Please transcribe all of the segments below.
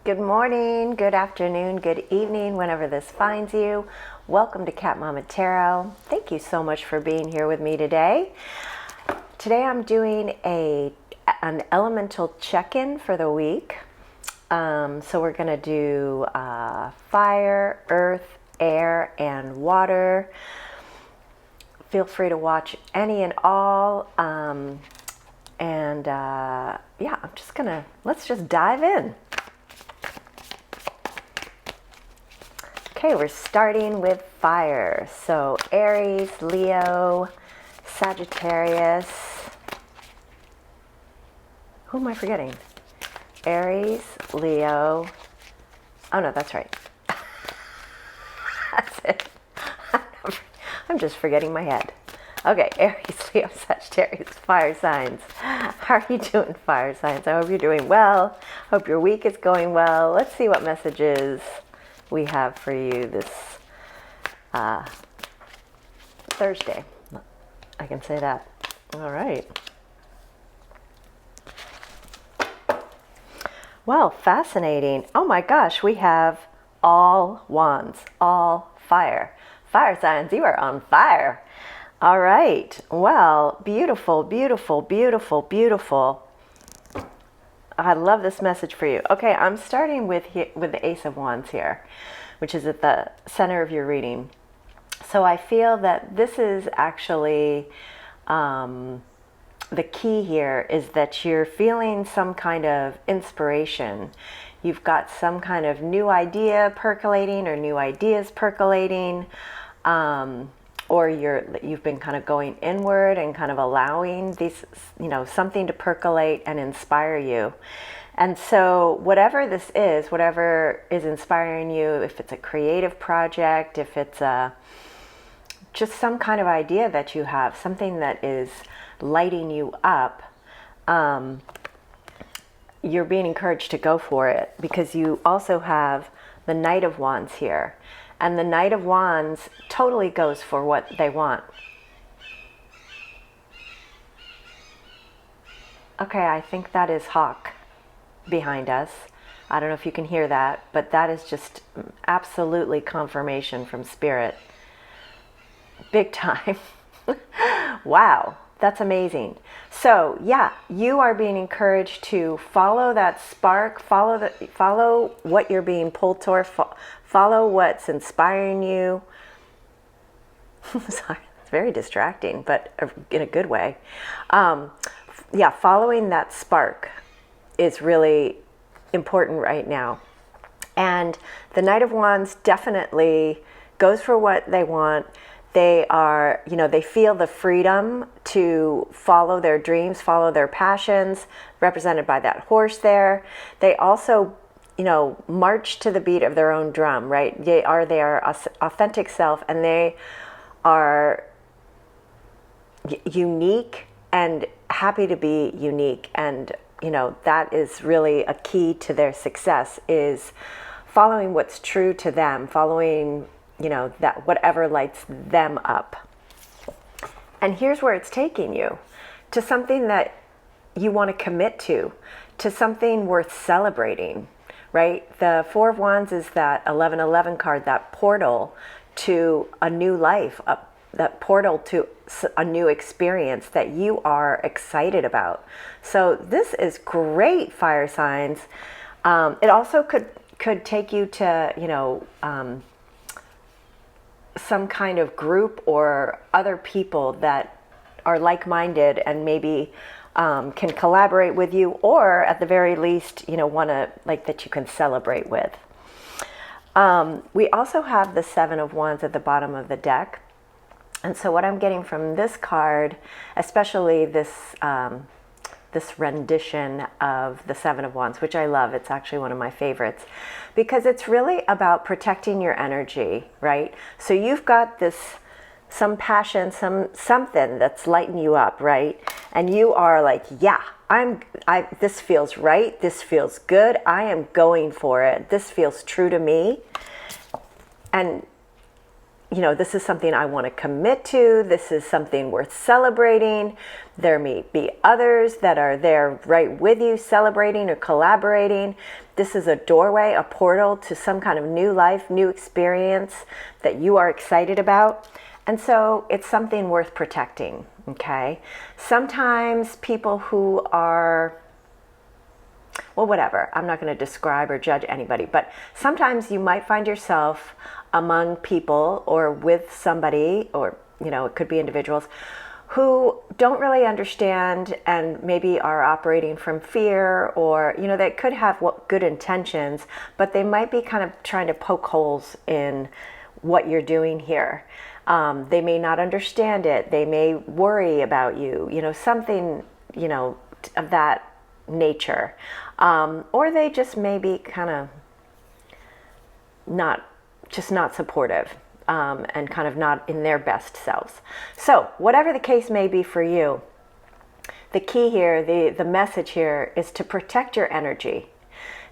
Good morning, good afternoon, good evening, whenever this finds you. Welcome to Cat Mama Tarot. Thank you so much for being here with me today. Today I'm doing an elemental check-in for the week. So we're going to do fire, earth, air, and water. Feel free to watch any and all. Yeah, let's just dive in. Okay, we're starting with fire. So Aries, Leo, Sagittarius. Who am I forgetting? Aries, Leo. Oh no, that's right. That's it. I'm just forgetting my head. Okay, Aries, Leo, Sagittarius, fire signs. How are you doing, fire signs? I hope you're doing well. Hope your week is going well. Let's see what messages we have for you this Thursday. I can say that. All right. Well, fascinating. Oh my gosh, we have all wands, all fire. Fire signs, you are on fire. All right. Well, beautiful, beautiful, beautiful, beautiful. I love this message for you. Okay, I'm starting with the Ace of Wands here, which is at the center of your reading. So I feel that this is actually the key here is that you're feeling some kind of inspiration. You've got some kind of new idea percolating or new ideas percolating. Or you've been kind of going inward and kind of allowing these, something to percolate and inspire you. And so whatever this is, whatever is inspiring you, if it's a creative project, if it's just some kind of idea that you have, something that is lighting you up, you're being encouraged to go for it, because you also have the Knight of Wands here. And the Knight of Wands totally goes for what they want. Okay, I think that is Hawk behind us. I don't know if you can hear that, but that is just absolutely confirmation from Spirit. Big time. Wow, that's amazing. So yeah, you are being encouraged to follow that spark, follow what you're being pulled toward, follow what's inspiring you. Sorry, it's very distracting, but in a good way. Yeah, following that spark is really important right now. And the Knight of Wands definitely goes for what they want. They are, they feel the freedom to follow their dreams, follow their passions, represented by that horse there. They also, march to the beat of their own drum, right? They are their authentic self, and they are unique and happy to be unique. And, that is really a key to their success, is following what's true to them, following that whatever lights them up. And here's where it's taking you, to something that you want to commit to something worth celebrating, right? The Four of Wands is that 1111 card, that portal to a new life, that portal to a new experience that you are excited about. So this is great, fire signs. It also could take you to, some kind of group or other people that are like-minded and maybe can collaborate with you, or at the very least, want to, that you can celebrate with. We also have the Seven of Wands at the bottom of the deck. And so what I'm getting from this card, especially this rendition of the Seven of Wands, which I love. It's actually one of my favorites, because it's really about protecting your energy, right? So you've got some passion, something that's lighting you up, right? And you are like, yeah, this feels right. This feels good. I am going for it. This feels true to me. And this is something I want to commit to. This is something worth celebrating. There may be others that are there right with you celebrating or collaborating. This is a doorway, a portal to some kind of new life, new experience that you are excited about. And so it's something worth protecting, okay? Sometimes people who are, well, whatever, I'm not going to describe or judge anybody, but sometimes you might find yourself among people or with somebody, or, it could be individuals who don't really understand and maybe are operating from fear, or, they could have good intentions, but they might be kind of trying to poke holes in what you're doing here. They may not understand it. They may worry about you, something, of that nature. Or they just may be kind of not supportive, and kind of not in their best selves. So whatever the case may be for you, the key here, the message here is to protect your energy,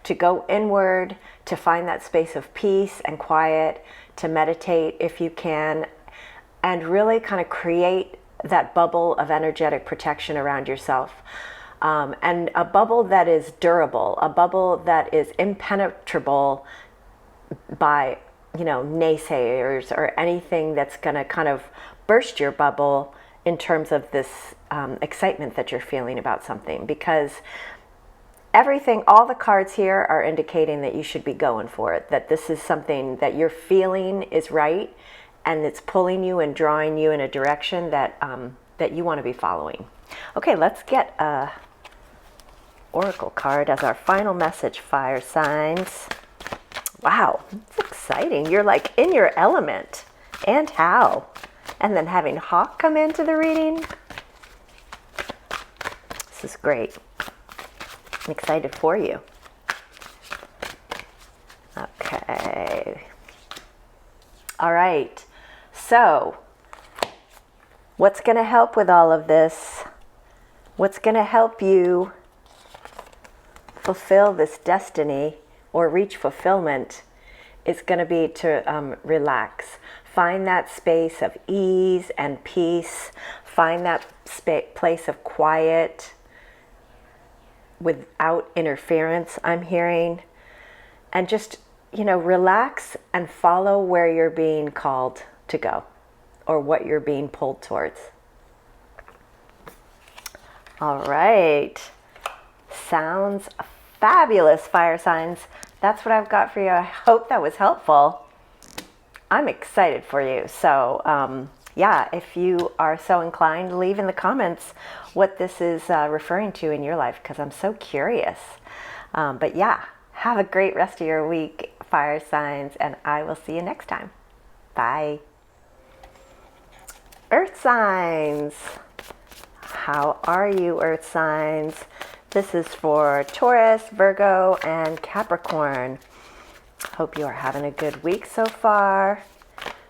to go inward, to find that space of peace and quiet, to meditate if you can, and really kind of create that bubble of energetic protection around yourself. And a bubble that is durable, a bubble that is impenetrable by, naysayers or anything that's going to kind of burst your bubble in terms of this excitement that you're feeling about something. Because everything, all the cards here are indicating that you should be going for it, that this is something that you're feeling is right, and it's pulling you and drawing you in a direction that that you want to be following. Okay, let's get a oracle card as our final message, fire signs. Wow, it's exciting. You're like in your element. And how? And then having Hawk come into the reading. This is great. I'm excited for you. Okay. All right. So, what's going to help with all of this? What's going to help you fulfill this destiny or reach fulfillment is going to be to relax. Find that space of ease and peace. Find that place of quiet without interference, I'm hearing. And just, relax and follow where you're being called to go, or what you're being pulled towards. All right. Sounds fabulous, fire signs. That's what I've got for you. I hope that was helpful. I'm excited for you. So, yeah, if you are so inclined, leave in the comments what this is referring to in your life, because I'm so curious. But yeah, have a great rest of your week, fire signs, and I will see you next time. Bye. Earth signs. How are you, earth signs? This is for Taurus, Virgo, and Capricorn. Hope you are having a good week so far.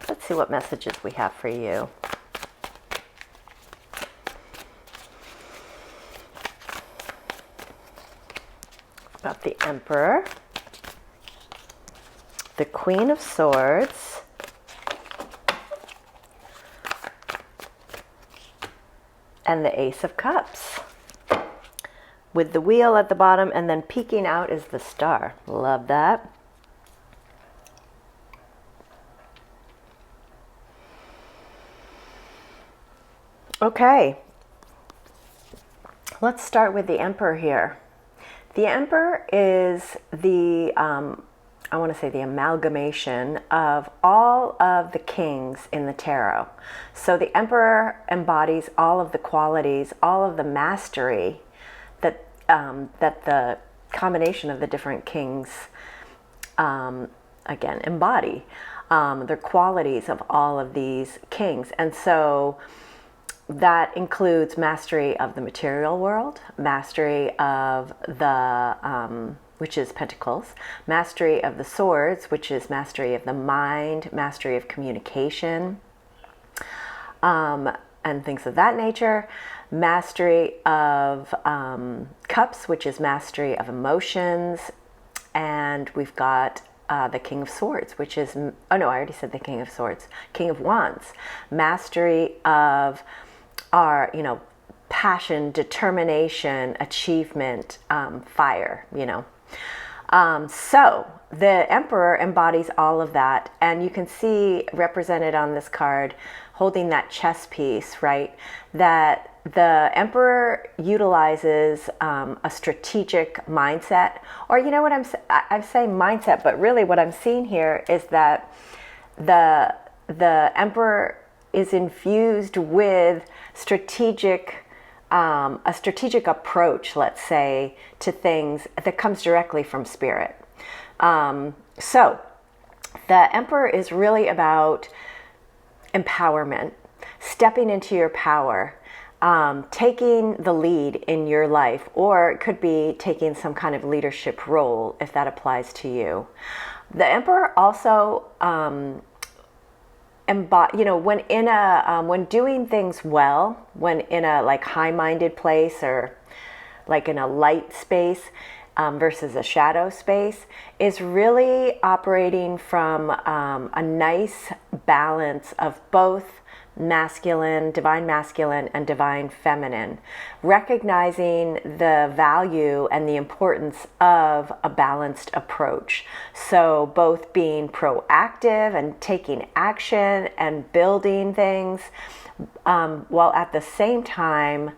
Let's see what messages we have for you. Got the Emperor, the Queen of Swords, and the Ace of Cups, with the wheel at the bottom, and then peeking out is the star. Love that. Okay, let's start with the Emperor here. The Emperor is the, I want to say the amalgamation of all of the kings in the tarot. So the Emperor embodies all of the qualities, all of the mastery that that the combination of the different kings, again, embody. Their qualities of all of these kings. And so that includes mastery of the material world, mastery of the, which is Pentacles, mastery of the Swords, which is mastery of the mind, mastery of communication, and things of that nature, mastery of Cups, which is mastery of emotions, and we've got the King of Swords, which is, oh no, I already said the King of Swords, King of Wands, mastery of our, passion, determination, achievement, fire, So the Emperor embodies all of that. And you can see represented on this card, holding that chess piece, right? That the Emperor utilizes a strategic mindset, or what I'm saying mindset, but really what I'm seeing here is that the Emperor is infused with a strategic approach, let's say, to things that comes directly from spirit. So the Emperor is really about empowerment, stepping into your power, taking the lead in your life, or it could be taking some kind of leadership role if that applies to you. The Emperor also, when doing things well, when in a like high-minded place or like in a light space versus a shadow space, is really operating from a nice balance of both divine masculine and divine feminine, recognizing the value and the importance of a balanced approach. So both being proactive and taking action and building things, while at the same time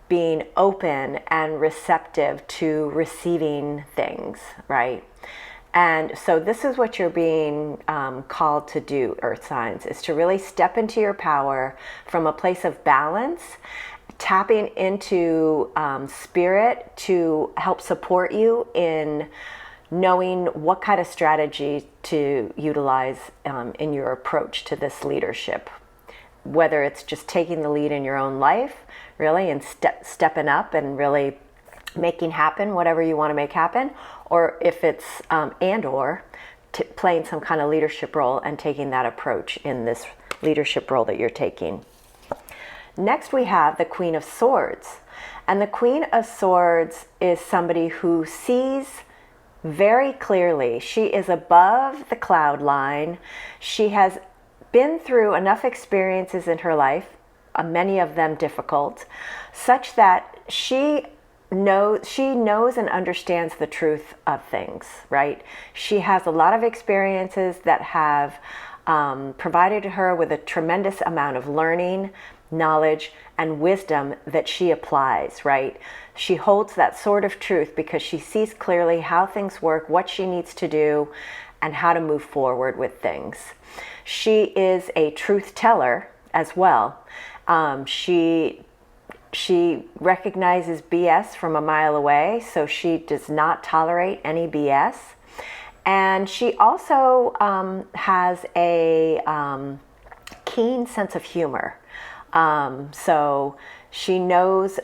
being open and receptive to receiving things, right? And so this is what you're being called to do, earth signs, is to really step into your power from a place of balance, tapping into spirit to help support you in knowing what kind of strategy to utilize in your approach to this leadership. Whether it's just taking the lead in your own life, really, and stepping up and really making happen whatever you want to make happen, or if it's playing some kind of leadership role and taking that approach in this leadership role that you're taking. Next we have the Queen of Swords, and the Queen of Swords is somebody who sees very clearly. She is above the cloud line. She has been through enough experiences in her life, many of them difficult, such that she knows and understands the truth of things, right? She has a lot of experiences that have provided her with a tremendous amount of learning, knowledge, and wisdom that she applies, right? She holds that sword of truth because she sees clearly how things work, what she needs to do, and how to move forward with things. She is a truth teller as well. She recognizes BS from a mile away, so she does not tolerate any BS. And she also has a keen sense of humor. So she knows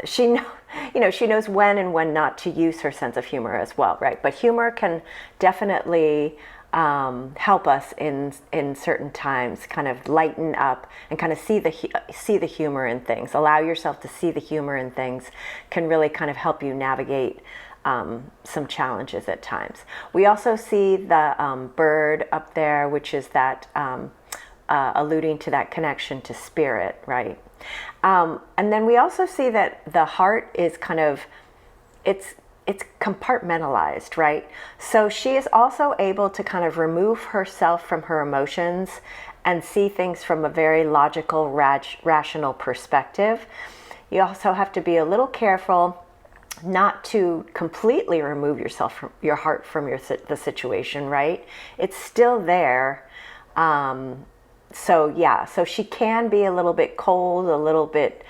she knows when and when not to use her sense of humor as well, right? But humor can definitely help us in certain times, kind of lighten up and kind of see the humor in things. Allow yourself to see the humor in things can really kind of help you navigate some challenges at times. We also see the bird up there, which is that alluding to that connection to spirit, right? And then we also see that the heart is kind of, it's compartmentalized, right? So she is also able to kind of remove herself from her emotions and see things from a very logical, rational perspective. You also have to be a little careful not to completely remove your heart from the situation, right? It's still there. So she can be a little bit cold, a little bit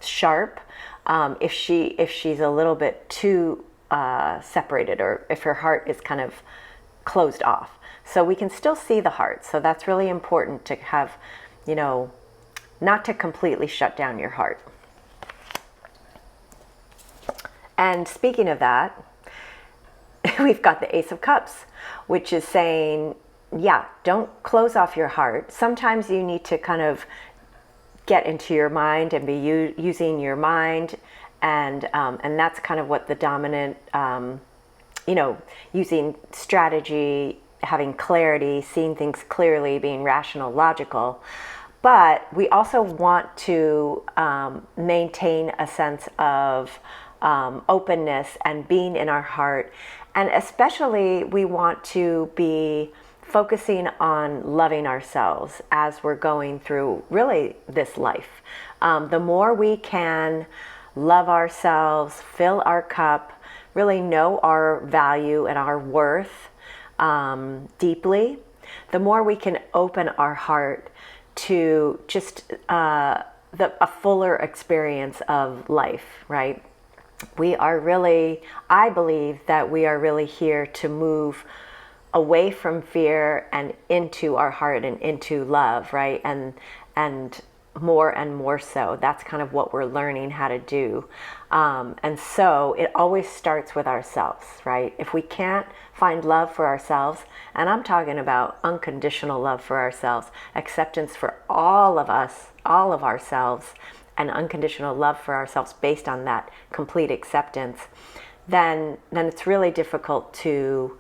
sharp, if she's a little bit too separated, or if her heart is kind of closed off. So we can still see the heart. So that's really important to have, not to completely shut down your heart. And speaking of that, we've got the Ace of Cups, which is saying, don't close off your heart. Sometimes you need to kind of get into your mind and be using your mind, and that's kind of what the dominant using strategy, having clarity, seeing things clearly, being rational, logical. But we also want to maintain a sense of openness and being in our heart. And especially we want to be focusing on loving ourselves as we're going through really this life. The more we can love ourselves, fill our cup, really know our value and our worth deeply, the more we can open our heart to just a fuller experience of life, right? We are really, I believe that we are really here to move away from fear and into our heart and into love, right? And more so. That's kind of what we're learning how to do. And so it always starts with ourselves, right? If we can't find love for ourselves, and I'm talking about unconditional love for ourselves, acceptance for all of us, all of ourselves, and unconditional love for ourselves based on that complete acceptance, then it's really difficult to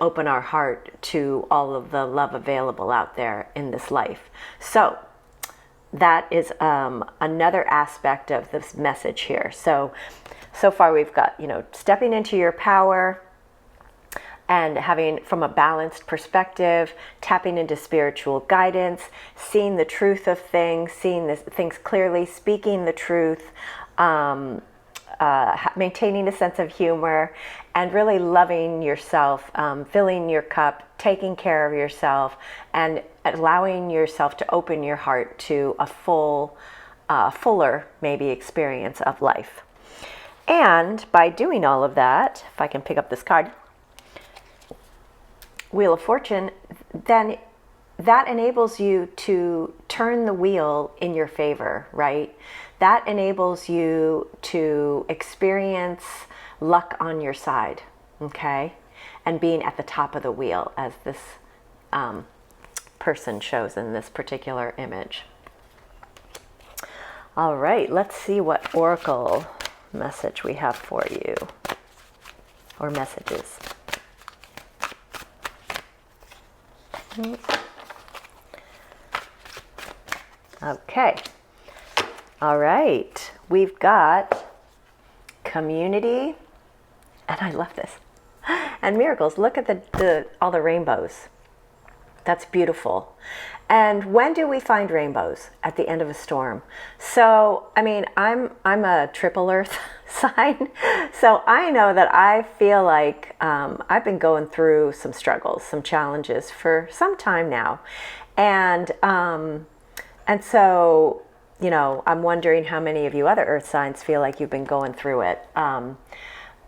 open our heart to all of the love available out there in this life. So that is another aspect of this message here. So far we've got, stepping into your power and having from a balanced perspective, tapping into spiritual guidance, seeing the truth of things, seeing things clearly, speaking the truth, maintaining a sense of humor, and really loving yourself, filling your cup, taking care of yourself, and allowing yourself to open your heart to a fuller maybe experience of life. And by doing all of that, if I can pick up this card, Wheel of Fortune, then that enables you to turn the wheel in your favor, right? That enables you to experience luck on your side, okay? And being at the top of the wheel, as this person shows in this particular image. All right, let's see what oracle message we have for you, or messages. Okay. All right. We've got community, and I love this, and miracles. Look at all the rainbows. That's beautiful. And when do we find rainbows? At the end of a storm. So, I mean, I'm a triple earth sign, so I know that I feel like I've been going through some struggles, some challenges for some time now, and so, I'm wondering how many of you other earth signs feel like you've been going through it,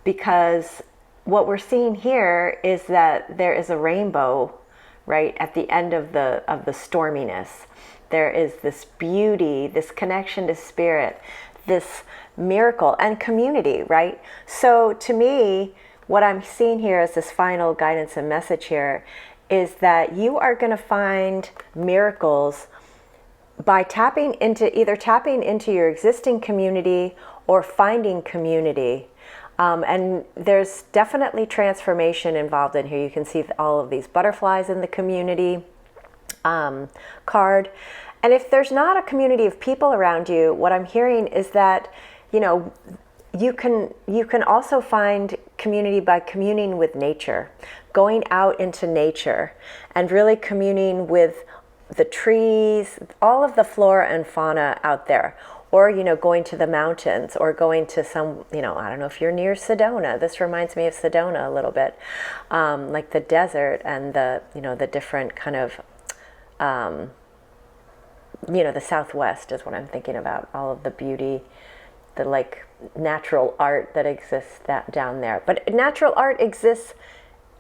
because what we're seeing here is that there is a rainbow right at the end of the storminess. There is this beauty, this connection to spirit, this miracle and community, right? So to me, what I'm seeing here as this final guidance and message here is that you are going to find miracles by tapping into your existing community or finding community. And there's definitely transformation involved in here. You can see all of these butterflies in the community card. And if there's not a community of people around you, what I'm hearing is that, you can also find community by communing with nature, going out into nature and really communing with the trees, all of the flora and fauna out there. Or, going to the mountains, or going to some, I don't know if you're near Sedona. This reminds me of Sedona a little bit, like the desert and the different kind of, the Southwest is what I'm thinking about. All of the beauty, the like natural art that exists down there. But natural art exists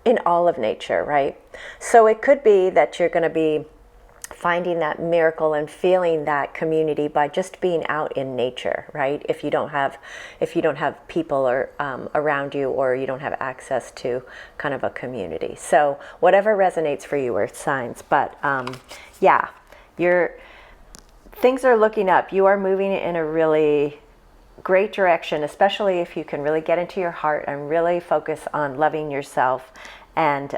in all of nature, right? So it could be that you're going to be finding that miracle and feeling that community by just being out in nature, right? If you don't have people or around you, or you don't have access to kind of a community. So whatever resonates for you, earth signs. But things are looking up. You are moving in a really great direction, especially if you can really get into your heart and really focus on loving yourself and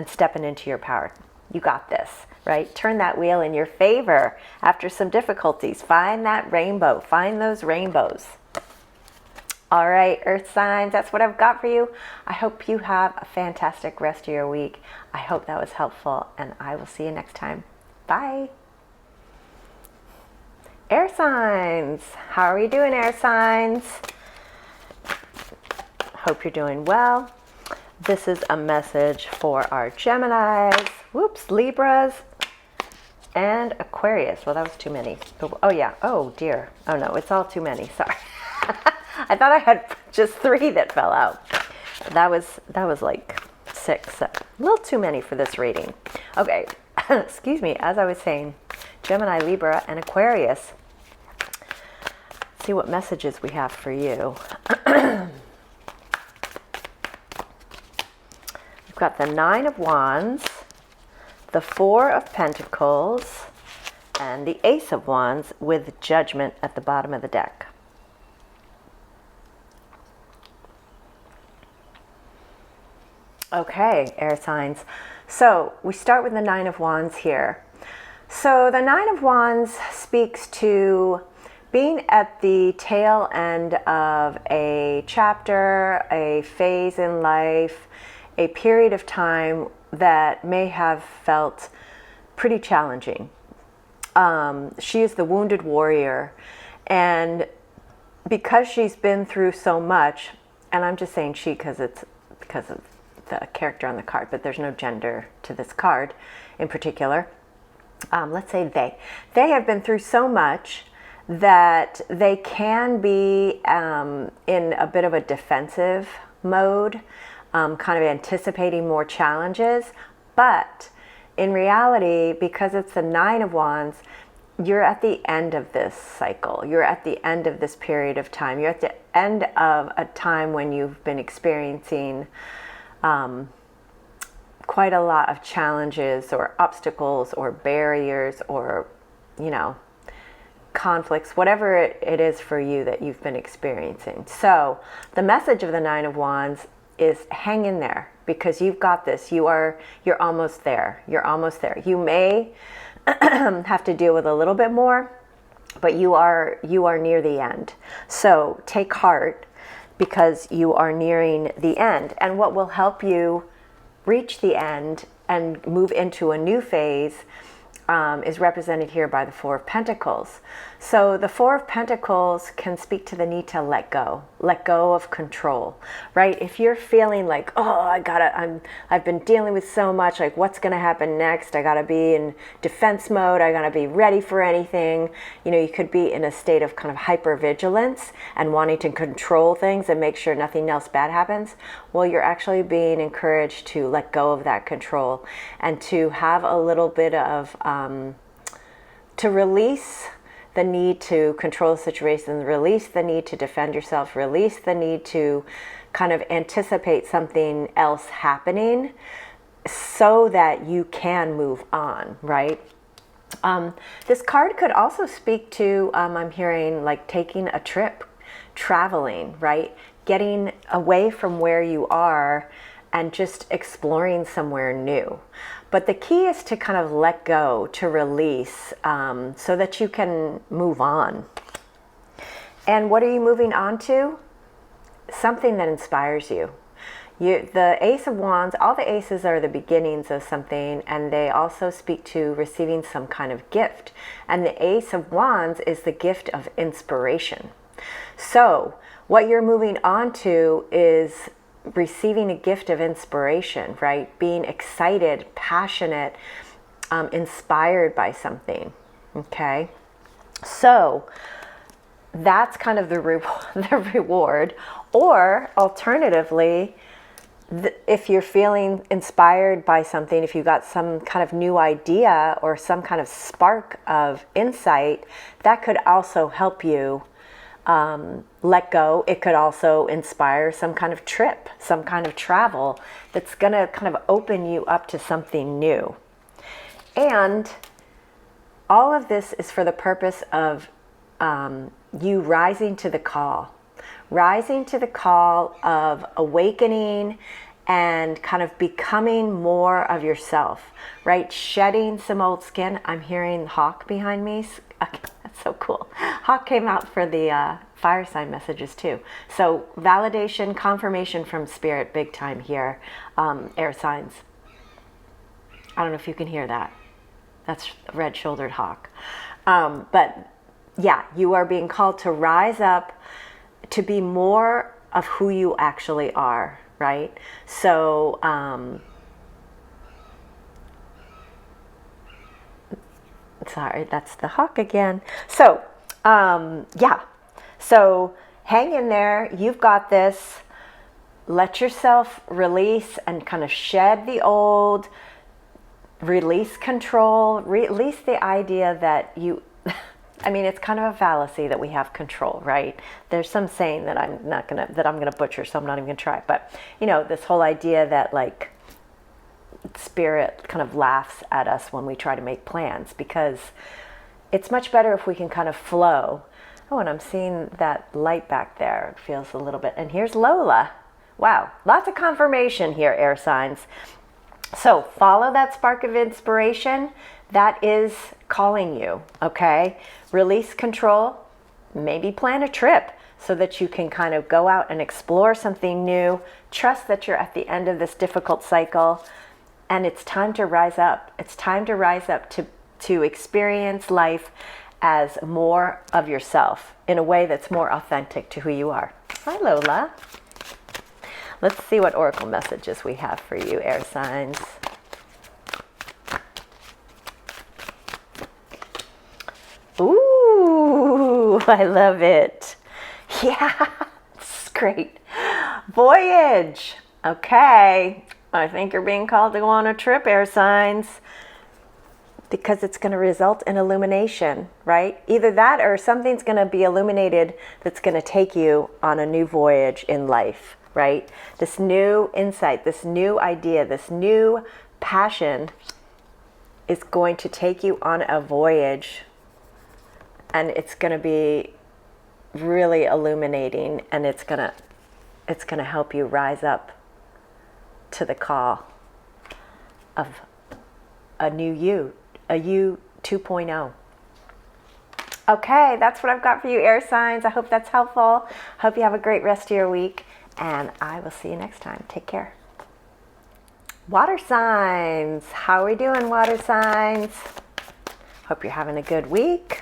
stepping into your power. You got this, right? Turn that wheel in your favor after some difficulties. Find that rainbow. Find those rainbows. All right, Earth signs, that's what I've got for you. I hope you have a fantastic rest of your week. I hope that was helpful, and I will see you next time. Bye. Air signs. How are you doing, air signs? Hope you're doing well. This is a message for our Geminis, whoops, Libras, and Aquarius. Well, that was too many. Oh, yeah. Oh, dear. Oh, no, it's all too many. Sorry. I thought I had just 3 that fell out. That was like 6. A little too many for this reading. Okay, excuse me. As I was saying, Gemini, Libra, and Aquarius. Let's see what messages we have for you. We've got the 9 of Wands, the 4 of Pentacles, and the Ace of Wands with Judgment at the bottom of the deck. Okay, air signs. So we start with the 9 of Wands here. So the 9 of Wands speaks to being at the tail end of a chapter, a phase in life, a period of time that may have felt pretty challenging. She is the wounded warrior, and because she's been through so much, and I'm just saying she because of the character on the card, but there's no gender to this card in particular. Let's say they have been through so much that they can be in a bit of a defensive mode, kind of anticipating more challenges. But in reality, because it's the 9 of Wands, you're at the end of this cycle. You're at the end of this period of time. You're at the end of a time when you've been experiencing quite a lot of challenges or obstacles or barriers or, conflicts, whatever it is for you that you've been experiencing. So the message of the 9 of Wands is hang in there, because you've got this. You're almost there. You're almost there. You may have to deal with a little bit more, but you are near the end. So take heart, because you are nearing the end. And what will help you reach the end and move into a new phase is represented here by the 4 of Pentacles. So the 4 of Pentacles can speak to the need to let go of control, right? If you're feeling like, oh, I've been dealing with so much, like what's going to happen next? I got to be in defense mode. I got to be ready for anything. You could be in a state of kind of hypervigilance and wanting to control things and make sure nothing else bad happens. Well, you're actually being encouraged to let go of that control and to have a little bit of, to release the need to control the situation, release the need to defend yourself, release the need to kind of anticipate something else happening so that you can move on, right? This card could also speak to, I'm hearing like taking a trip, traveling, right? Getting away from where you are and just exploring somewhere new. But the key is to kind of let go, to release, so that you can move on. And what are you moving on to? Something that inspires you. The Ace of Wands, all the aces are the beginnings of something, and they also speak to receiving some kind of gift. And the Ace of Wands is the gift of inspiration. So what you're moving on to is receiving a gift of inspiration, right? Being excited, passionate, inspired by something, okay? So that's kind of the reward. Or alternatively, if you're feeling inspired by something, if you've got some kind of new idea or some kind of spark of insight, that could also help you let go. It could also inspire some kind of trip, some kind of travel that's going to kind of open you up to something new. And all of this is for the purpose of you rising to the call. Rising to the call of awakening and kind of becoming more of yourself, right? Shedding some old skin. I'm hearing Hawk behind me. That's so cool. Hawk came out for the fire sign messages too. So validation, confirmation from spirit, big time here. Air signs. I don't know if you can hear that. That's red-shouldered hawk. But yeah, you are being called to rise up, to be more of who you actually are, right? So, sorry, that's the hawk again. So, yeah. So hang in there. You've got this. Let yourself release and kind of shed the old, release control, release the idea that you, I mean, it's kind of a fallacy that we have control, right? There's some saying that I'm gonna butcher, so I'm not even gonna try. But you know, this whole idea that like spirit kind of laughs at us when we try to make plans, because it's much better if we can kind of flow. Oh, and I'm seeing that light back there. It feels a little bit. And here's Lola. Wow, lots of confirmation here, air signs. So follow that spark of inspiration. That is calling you, okay? Release control. Maybe plan a trip so that you can kind of go out and explore something new. Trust that you're at the end of this difficult cycle, and it's time to rise up. It's time to rise up to experience life as more of yourself in a way that's more authentic to who you are. Hi, Lola. Let's see what oracle messages we have for you, air signs. Ooh, I love it. Yeah, it's great. Voyage. Okay, I think you're being called to go on a trip, air signs, because it's going to result in illumination, right? Either that or something's going to be illuminated that's going to take you on a new voyage in life, right? This new insight, this new idea, this new passion is going to take you on a voyage, and it's going to be really illuminating, and it's going to help you rise up to the call of a new you, a you 2.0. Okay, that's what I've got for you, air signs. I hope that's helpful. Hope you have a great rest of your week, and I will see you next time. Take care. Water signs. How are we doing, water signs? Hope you're having a good week.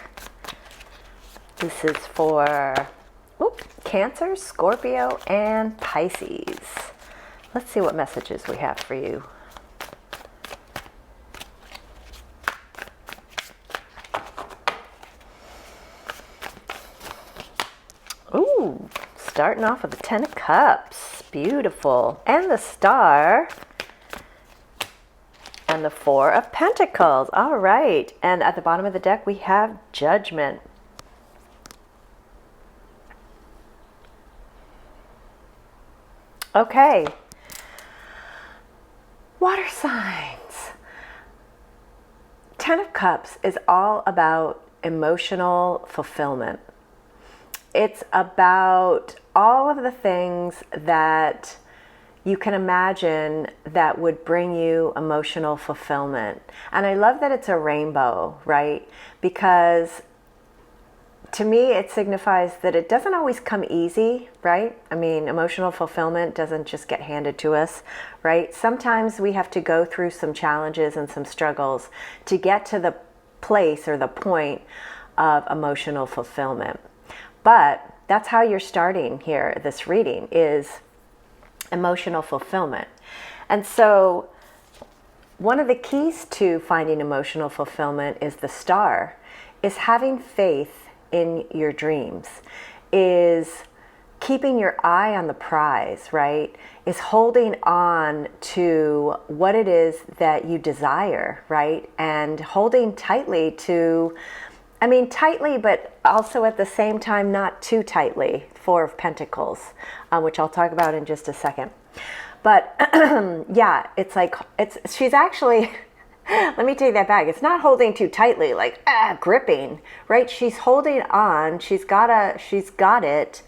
This is for Cancer, Scorpio, and Pisces. Let's see what messages we have for you. Ooh, starting off with the 10 of Cups. Beautiful. And the Star. And the 4 of Pentacles. All right. And at the bottom of the deck, we have Judgment. Okay. Water signs. 10 of Cups is all about emotional fulfillment. It's about all of the things that you can imagine that would bring you emotional fulfillment. And I love that it's a rainbow, right? Because to me, it signifies that it doesn't always come easy, right? I mean, emotional fulfillment doesn't just get handed to us, right? Sometimes we have to go through some challenges and some struggles to get to the place or the point of emotional fulfillment. But that's how you're starting here, this reading, is emotional fulfillment. And so one of the keys to finding emotional fulfillment is the Star, is having faith in your dreams, is keeping your eye on the prize, right? Is holding on to what it is that you desire, right? And holding tightly to, I mean, tightly, but also at the same time, not too tightly. 4 of Pentacles, which I'll talk about in just a second. But yeah, it's like, she's actually, Let me take that back. It's not holding too tightly, like gripping, right? She's holding on. She's got it,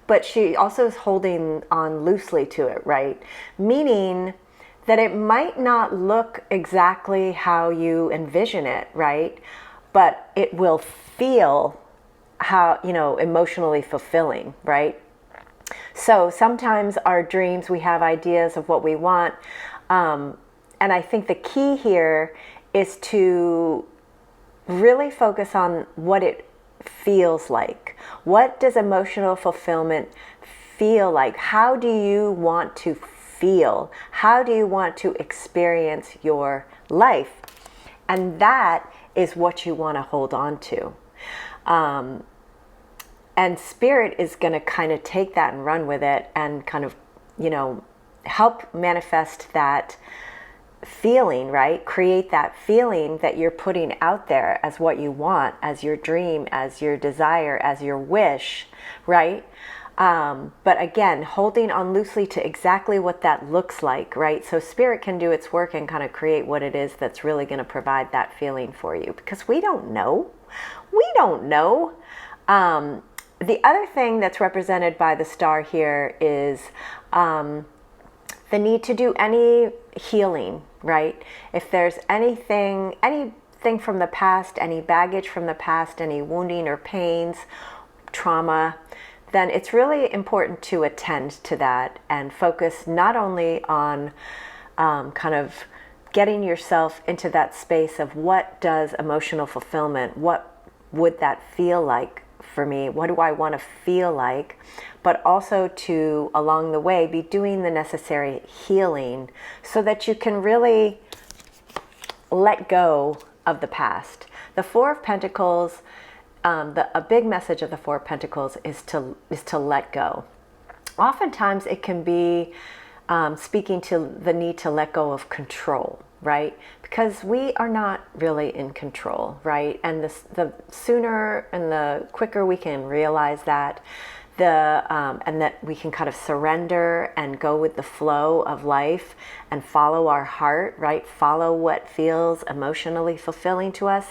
but she also is holding on loosely to it, right? Meaning that it might not look exactly how you envision it, right? But it will feel how, emotionally fulfilling, right? So sometimes our dreams, we have ideas of what we want. And I think the key here is to really focus on what it feels like. What does emotional fulfillment feel like? How do you want to feel? How do you want to experience your life? And that is what you want to hold on to. And Spirit is going to kind of take that and run with it and kind of, help manifest that feeling, right? Create that feeling that you're putting out there as what you want, as your dream, as your desire, as your wish, right? But again, holding on loosely to exactly what that looks like, right? So Spirit can do its work and kind of create what it is that's really going to provide that feeling for you, because we don't know. We don't know. The other thing that's represented by the star here is the need to do any healing, right? If there's anything from the past, any baggage from the past, any wounding or pains, trauma, then it's really important to attend to that and focus not only on kind of getting yourself into that space of what does emotional fulfillment, what would that feel like for me? What do I want to feel like? But also to, along the way, be doing the necessary healing so that you can really let go of the past. The Four of Pentacles, a big message of the Four of Pentacles is to let go. Oftentimes it can be speaking to the need to let go of control, right? Because we are not really in control, right? And the sooner and the quicker we can realize that, and that we can kind of surrender and go with the flow of life and follow our heart, right? Follow what feels emotionally fulfilling to us,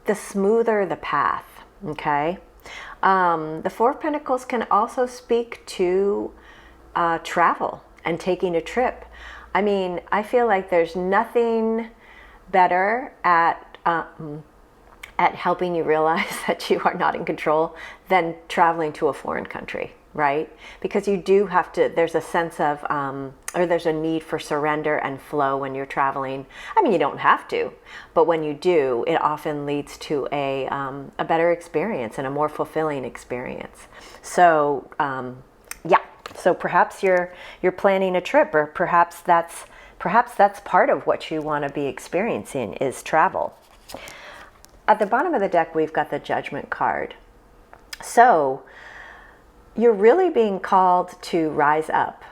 the smoother the path, okay? The Four of Pentacles can also speak to travel and taking a trip. I mean, I feel like there's nothing better at helping you realize that you are not in control than traveling to a foreign country, right? Because you do have to, there's a sense of, or there's a need for surrender and flow when you're traveling. I mean, you don't have to, but when you do, it often leads to a better experience and a more fulfilling experience. So, yeah. So perhaps you're planning a trip, or perhaps that's part of what you want to be experiencing is travel. At the bottom of the deck, we've got the Judgment card. So you're really being called to rise up,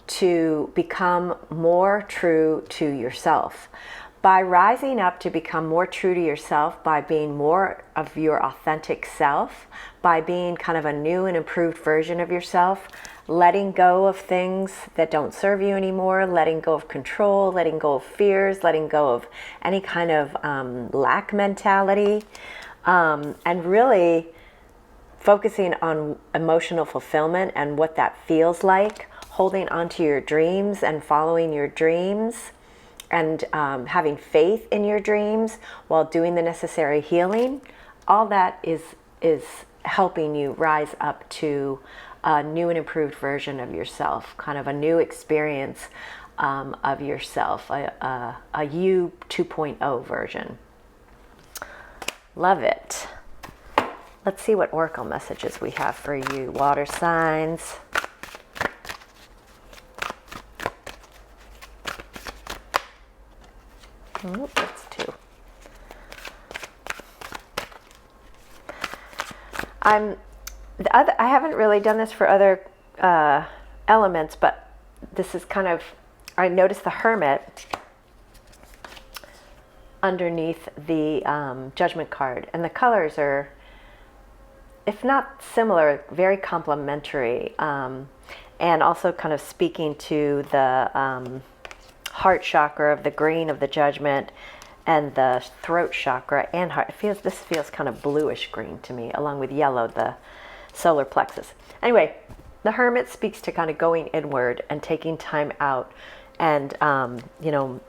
to become more true to yourself. By rising up to become more true to yourself, by being more of your authentic self, by being kind of a new and improved version of yourself, letting go of things that don't serve you anymore, letting go of control, letting go of fears, letting go of any kind of lack mentality, and really focusing on emotional fulfillment and what that feels like, holding on to your dreams and following your dreams, and having faith in your dreams while doing the necessary healing. All that is helping you rise up to a new and improved version of yourself, kind of a new experience of yourself, a you 2.0 version. Love it. Let's see what oracle messages we have for you, water signs. Oh, that's two. I haven't really done this for other elements, but this is kind of, I noticed the Hermit underneath the Judgment card, and the colors are, if not similar, very complementary, and also kind of speaking to the heart chakra of the green of the judgment and the throat chakra and heart. This feels kind of bluish green to me, along with yellow, the solar plexus. Anyway, the Hermit speaks to kind of going inward and taking time out. And, you know,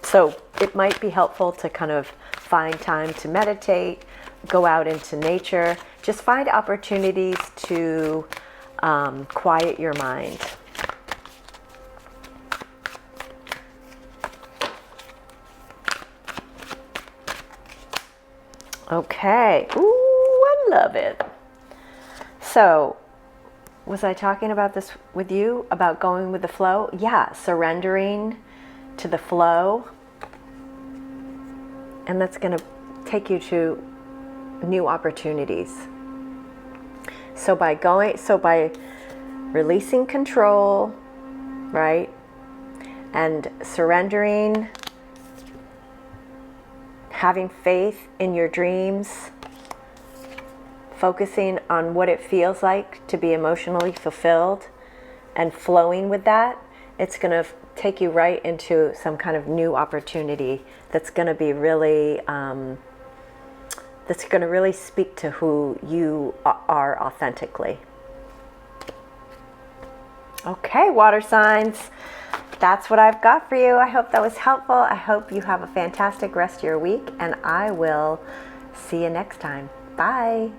so it might be helpful to kind of find time to meditate, go out into nature, just find opportunities to quiet your mind. Okay. Ooh, I love it. So, was I talking about this with you, about going with the flow? Yeah, surrendering to the flow. And that's going to take you to new opportunities. So by releasing control, right? And surrendering, having faith in your dreams, focusing on what it feels like to be emotionally fulfilled and flowing with that, it's going to take you right into some kind of new opportunity that's going to be really, that's going to really speak to who you are authentically. Okay, water signs. That's what I've got for you. I hope that was helpful. I hope you have a fantastic rest of your week, and I will see you next time. Bye.